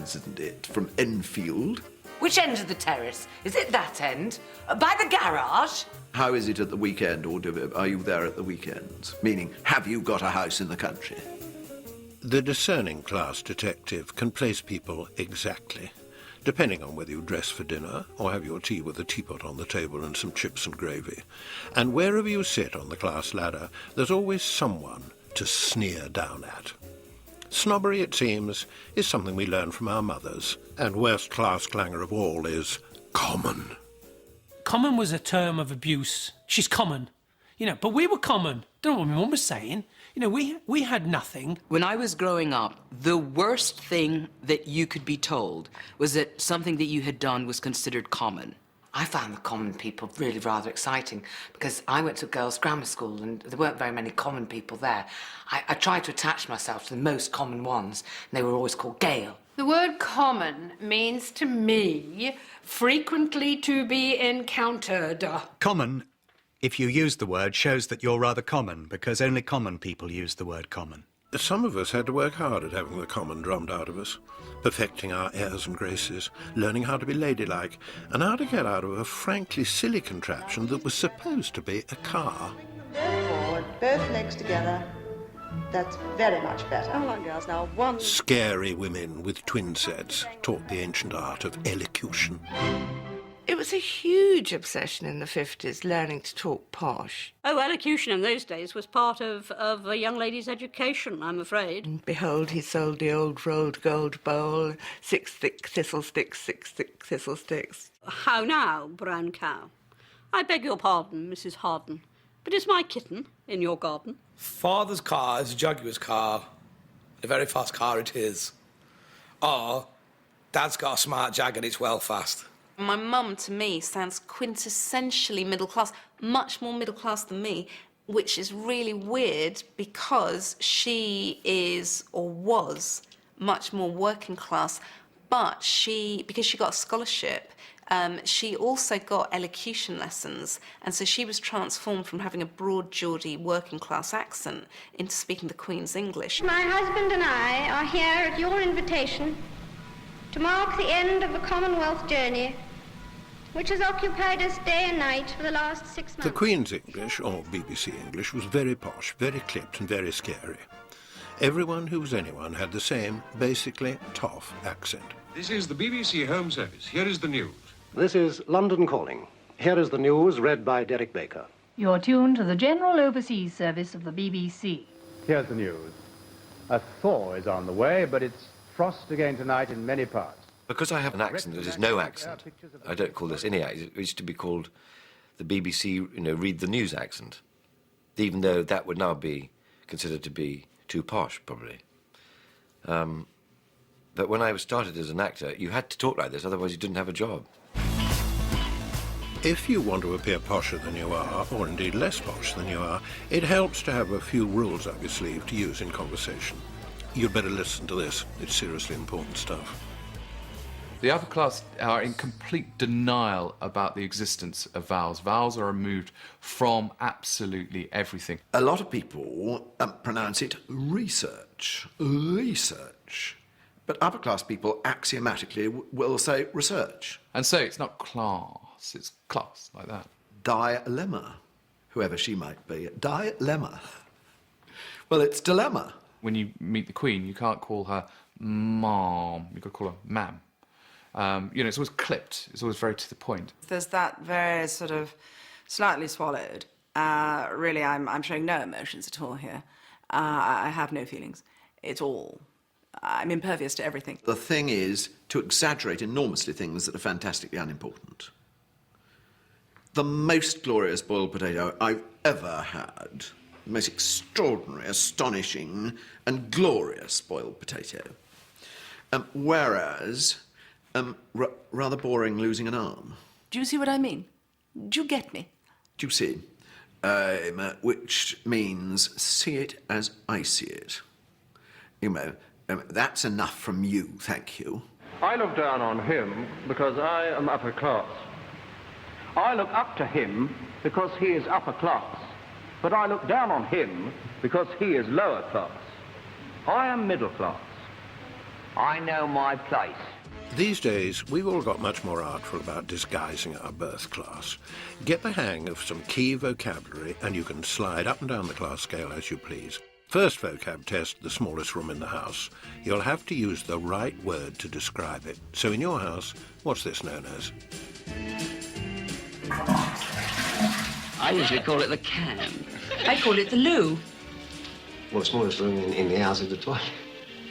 Jones, isn't it? From Enfield. Which end of the terrace? Is it that end? By the garage? How is it at the weekend, or are you there at the weekends? Meaning, have you got a house in the country? The discerning class detective can place people exactly, depending on whether you dress for dinner or have your tea with a teapot on the table and some chips and gravy. And wherever you sit on the class ladder, there's always someone to sneer down at. Snobbery, it seems, is something we learn from our mothers, and worst class clangor of all is common. Common was a term of abuse. She's common. But we were common. Don't know what my mum was saying. We had nothing. When I was growing up, the worst thing that you could be told was that something that you had done was considered common. I found the common people really rather exciting because I went to a girls' grammar school and there weren't very many common people there. I tried to attach myself to the most common ones, and they were always called Gail. The word common means to me frequently to be encountered. Common, if you use the word, shows that you're rather common, because only common people use the word common. Some of us had to work hard at having the common drummed out of us, perfecting our airs and graces, learning how to be ladylike, and how to get out of a frankly silly contraption that was supposed to be a car. Forward, both legs together. That's very much better. Come on, girls, now one. Scary women with twin sets taught the ancient art of elocution. It was a huge obsession in the 50s, learning to talk posh. Oh, elocution in those days was part of a young lady's education, I'm afraid. And behold, he sold the old rolled gold bowl, 6 thick thistle sticks, 6 thick thistle sticks. How now, brown cow? I beg your pardon, Mrs. Harden, but is my kitten in your garden? Father's car is a Jaguar's car. A very fast car it is. Or, Dad's got a smart Jag and it's well fast. My mum, to me, sounds quintessentially middle class, much more middle class than me, which is really weird because she is, or was, much more working class, but because she got a scholarship, she also got elocution lessons, and so she was transformed from having a broad Geordie working class accent into speaking the Queen's English. My husband and I are here at your invitation to mark the end of a Commonwealth journey which has occupied us day and night for the last 6 months. The Queen's English, or BBC English, was very posh, very clipped and very scary. Everyone who was anyone had the same, basically, toff accent. This is the BBC Home Service. Here is the news. This is London Calling. Here is the news read by Derek Baker. You're tuned to the General Overseas Service of the BBC. Here's the news. A thaw is on the way, but it's frost again tonight in many parts. Because I have an accent that is no accent, I don't call this any accent. It used to be called the BBC, read the news accent, even though that would now be considered to be too posh, probably. But when I started as an actor, you had to talk like this, otherwise you didn't have a job. If you want to appear posher than you are, or indeed less posh than you are, it helps to have a few rules up your sleeve to use in conversation. You'd better listen to this. It's seriously important stuff. The upper class are in complete denial about the existence of vowels. Vowels are removed from absolutely everything. A lot of people pronounce it research. But upper class people axiomatically will say research. And so it's not class, it's class, like that. Dilemma, whoever she might be. Dilemma. Well, it's dilemma. When you meet the Queen, you can't call her mom, you've got to call her ma'am. It's always clipped. It's always very to the point. There's that very sort of slightly swallowed. Really, I'm showing no emotions at all here. I have no feelings. It's all. I'm impervious to everything. The thing is to exaggerate enormously things that are fantastically unimportant. The most glorious boiled potato I've ever had. The most extraordinary, astonishing, and glorious boiled potato. Whereas... rather boring losing an arm. Do you see what I mean? Do you get me? Do you see? Which means see it as I see it. That's enough from you, thank you. I look down on him because I am upper class. I look up to him because he is upper class. But I look down on him because he is lower class. I am middle class. I know my place. These days, we've all got much more artful about disguising our birth class. Get the hang of some key vocabulary and you can slide up and down the class scale as you please. First vocab test, the smallest room in the house. You'll have to use the right word to describe it. So in your house, what's this known as? I usually call it the can. I call it the loo. Well, the smallest room in the house is the toilet.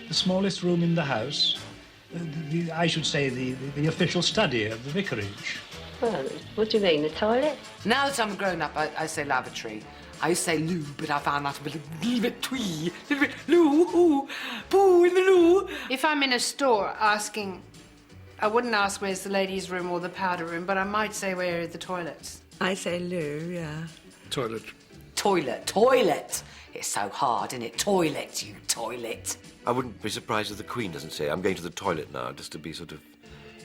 The smallest room in the house? I should say the official study of the vicarage. Well, what do you mean, the toilet? Now that I'm grown up, I say lavatory. I used to say loo, but I found out a little bit twee, a little bit loo, poo in the loo. If I'm in a store asking, I wouldn't ask where's the ladies' room or the powder room, but I might say where are the toilets. I say loo, yeah. Toilet. Toilet. It's so hard, isn't it? Toilet, you toilet. I wouldn't be surprised if the Queen doesn't say, I'm going to the toilet now, just to be sort of,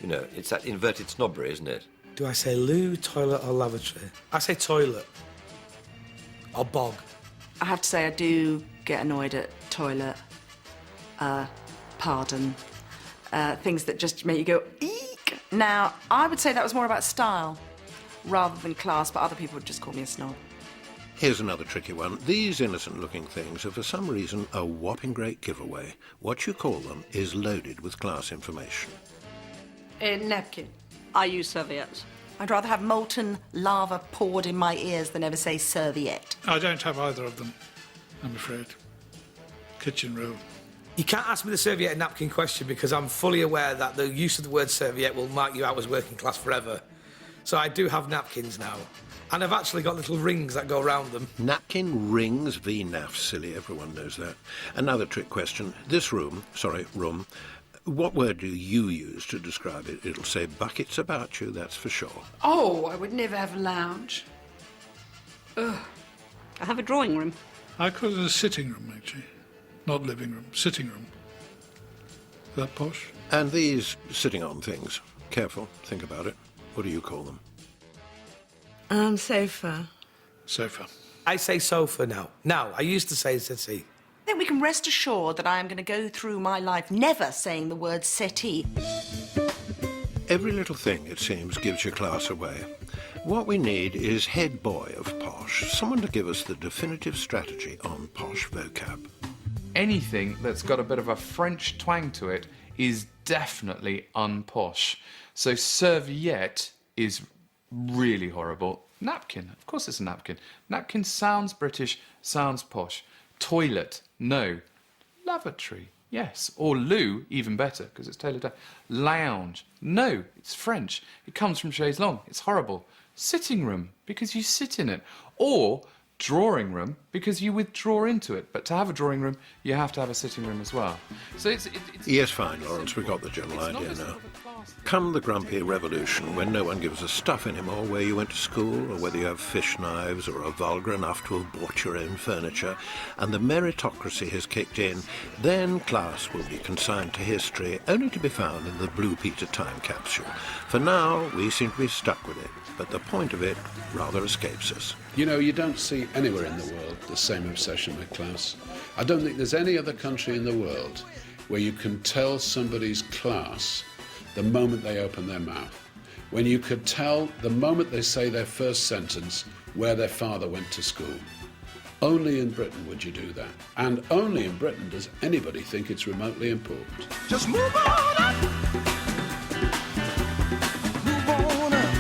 you know, it's that inverted snobbery, isn't it? Do I say loo, toilet, or lavatory? I say toilet. Or bog. I have to say I do get annoyed at toilet, pardon, things that just make you go, eek. Now, I would say that was more about style rather than class, but other people would just call me a snob. Here's another tricky one. These innocent-looking things are for some reason a whopping great giveaway. What you call them is loaded with class information. A napkin. I use serviettes. I'd rather have molten lava poured in my ears than ever say serviette. I don't have either of them, I'm afraid. Kitchen roll. You can't ask me the serviette and napkin question because I'm fully aware that the use of the word serviette will mark you out as working class forever. So I do have napkins now. And I've actually got little rings that go around them. Napkin rings, V-naff, silly, everyone knows that. Another trick question. This room, what word do you use to describe it? It'll say buckets about you, that's for sure. Oh, I would never have a lounge. Ugh. I have a drawing room. I call it a sitting room, actually. Not living room, sitting room. Is that posh? And these sitting on things, careful, think about it. What do you call them? Sofa. Sofa. I say sofa now. Now, I used to say settee. I think we can rest assured that I am going to go through my life never saying the word settee. Every little thing, it seems, gives your class away. What we need is head boy of posh, someone to give us the definitive strategy on posh vocab. Anything that's got a bit of a French twang to it is definitely unposh. So serviette is really horrible. Napkin, of course it's a napkin. Napkin sounds British, sounds posh. Toilet, no. Lavatory, yes. Or loo, even better, because it's tailored down. Lounge, no, it's French. It comes from chaise longue, it's horrible. Sitting room, because you sit in it. Or drawing room, because you withdraw into it. But to have a drawing room, you have to have a sitting room as well. So it's yes, fine, Lawrence, we got the general idea now. Come the grumpy revolution, when no one gives a stuff anymore where you went to school, or whether you have fish knives, or are vulgar enough to have bought your own furniture, and the meritocracy has kicked in, then class will be consigned to history, only to be found in the Blue Peter time capsule. For now, we seem to be stuck with it, but the point of it rather escapes us. You know, you don't see anywhere in the world the same obsession with class. I don't think there's any other country in the world where you can tell somebody's class the moment they open their mouth. When you could tell the moment they say their first sentence where their father went to school. Only in Britain would you do that. And only in Britain does anybody think it's remotely important. Just move on up. Move on up.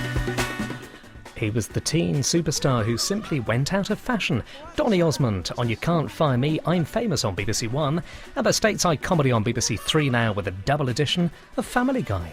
He was the teen superstar who simply went out of fashion. Donny Osmond on You Can't Fire Me, I'm Famous on BBC One, and the stateside comedy on BBC Three now with a double edition of Family Guy.